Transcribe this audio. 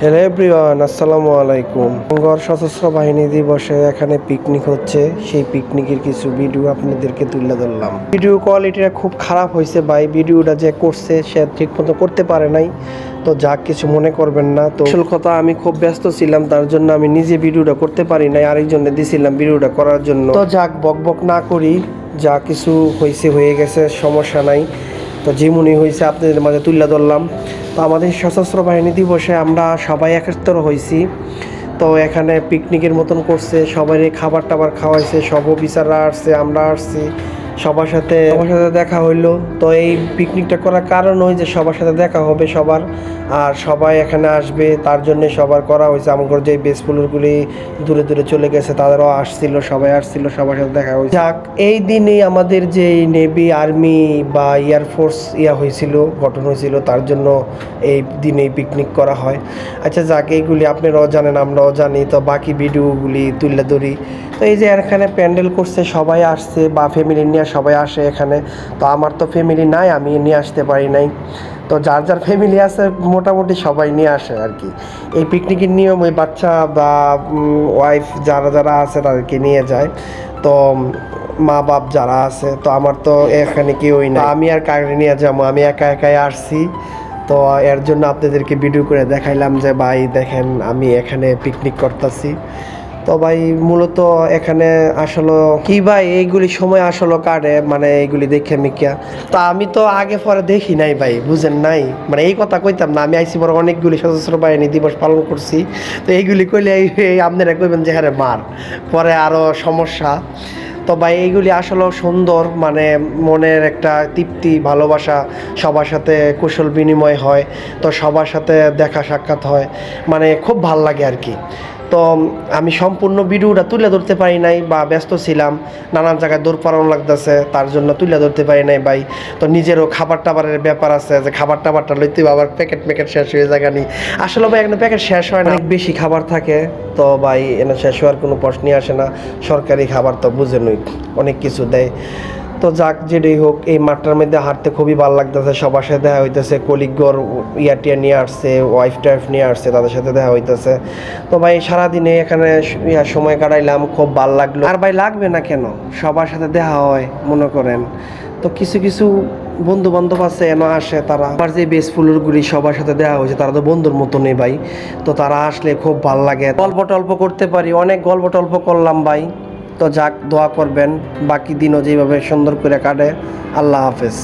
Hello everyone, আসসালামু আলাইকুম। গড় সশস্ত্র বাহিনী দিবসে এখানে পিকনিক হচ্ছে, সেই পিকনিকের কিছু ভিডিও আপনাদেরকে তুলে ধরলাম। ভিডিও কোয়ালিটিটা খুব খারাপ হয়েছে ভাই, ভিডিওটা যে করছে সে ঠিক মতো করতে পারে নাই, তো যাক কিছু মনে করবেন না। তো আসল কথা, আমি খুব ব্যস্ত ছিলাম, তার জন্য আমি নিজে ভিডিওটা করতে পারি নাই, আরেকজনে দিছিলাম ভিডিওটা করার জন্য। তো যাক, বক বক না করি, যা কিছু হয়েছে হয়ে গেছে, সমস্যা নাই। তো যেমনই হয়েছে আপনাদের মাঝে তুলে ধরলাম। তো আমাদের সশস্ত্র বাহিনী দিবসে আমরা সবাই একত্র হয়েছি। তো এখানে পিকনিকের মতন করছে, সবারই খাবার টাবার খাওয়াইছে, সব অফিসাররা আসছে, আমরা আসছি, সবার সাথে দেখা হইলো। তো এই পিকনিকটা করার কারণ ওই যে সবার সাথে দেখা হবে সবার, আর সবাই এখানে আসবে, তার জন্য সবার করা হয়েছে। আমার যে বেসপুলগুলি দূরে দূরে চলে গেছে তাদেরও আসছিল, সবাই আসছিল, সবার সাথে দেখা হয়েছে। যাক, এই দিনেই আমাদের যে নেভি, আর্মি বা এয়ারফোর্স হয়েছিল, গঠন হয়েছিল, তার জন্য এই দিনেই পিকনিক করা হয়। আচ্ছা যাক, এইগুলি আপনারাও জানেন, আমরাও জানি। তো বাকি ভিডিওগুলি তুলে ধরি। তো এই যে এখানে প্যান্ডেল করছে, সবাই আসছে বা ফ্যামিলি নিয়ে সবাই আসে এখানে। তো আমার তো ফ্যামিলি নাই, আমি নিয়ে আসতে পারি নাই। তো যার যার ফ্যামিলি আছে মোটামুটি সবাই নিয়ে আসে আর কি। এই পিকনিকের নিয়ম ওই বাচ্চা বা ওয়াইফ যারা যারা আছে তাদেরকে নিয়ে যায়। তো মা বাপ যারা আছে, তো আমার তো এখানে কেউই না, আমি আর কাকে নিয়ে যাবো, আমি একা একাই আসছি। তো এর জন্য আপনাদেরকে ভিডিও করে দেখাইলাম যে ভাই দেখেন আমি এখানে পিকনিক করতেছি। তো ভাই মূলত এখানে আসলে কি ভাই, এইগুলি সময় আসলে কাটে, মানে এইগুলি দেখে মিকিয়া। তো আমি তো আগে পরে দেখি নাই ভাই, বুঝেন নাই, মানে এই কথা কইতাম না। আমি আইসি পরে অনেকগুলি সশস্ত্র বাহিনী দিবস পালন করছি। তো এইগুলি কইলে আপনারা কইবেন যে হ্যাঁ মার পরে আরও সমস্যা। তো ভাই এইগুলি আসলেও সুন্দর, মানে মনের একটা তৃপ্তি, ভালোবাসা, সবার সাথে কুশল বিনিময় হয়, তো সবার সাথে দেখা সাক্ষাৎ হয়, মানে খুব ভাল লাগে আর কি। তো আমি সম্পূর্ণ ভিডিওটা তুলে ধরতে পারি নাই, বা ব্যস্ত ছিলাম, নানান জায়গায় দৌড় পালানো লাগতেছে, তার জন্য তুলে ধরতে পারি নাই ভাই। তো নিজেরও খাবার টাবারের ব্যাপার আছে, যে খাবার টাবারটা লইতে আবার প্যাকেট শেষ হয়ে জায়গা নি। আসলে ভাই এখানে প্যাকেট শেষ হয় না, অনেক বেশি খাবার থাকে। তো ভাই এনে শেষ হওয়ার কোনো প্রশ্নই আসে না। সরকারি খাবার তো বুঝেনই, অনেক কিছু দেয়। তো যাক, যেটাই হোক, এই মাঠটার মধ্যে হাঁটতে খুবই ভালো লাগতেছে, সবার সাথে দেখা হইতেছে, কলিগর টিয়া নিয়ে আসছে, ওয়াইফ টাইফ নিয়ে আসছে, তাদের সাথে দেখা হইতেছে। তো ভাই সারাদিনে এখানে সময় কাটাইলাম, খুব ভালো লাগলো। আর ভাই লাগবে না কেন, সবার সাথে দেখা হয় মনে করেন। তো কিছু কিছু বন্ধু বান্ধব আছে এন আসে, তারা আমার যে বেস ফুলগুলি সবার সাথে দেওয়া হয়েছে, তারা তো বন্ধুর মতো নেই ভাই। তো তারা আসলে খুব ভাল লাগে, গল্প টল্প করতে পারি, অনেক গল্প টল্প করলাম ভাই। তো যাক, দোয়া করবেন বাকি দিনও যেভাবে সুন্দর করে কাটে। আল্লাহ হাফেজ।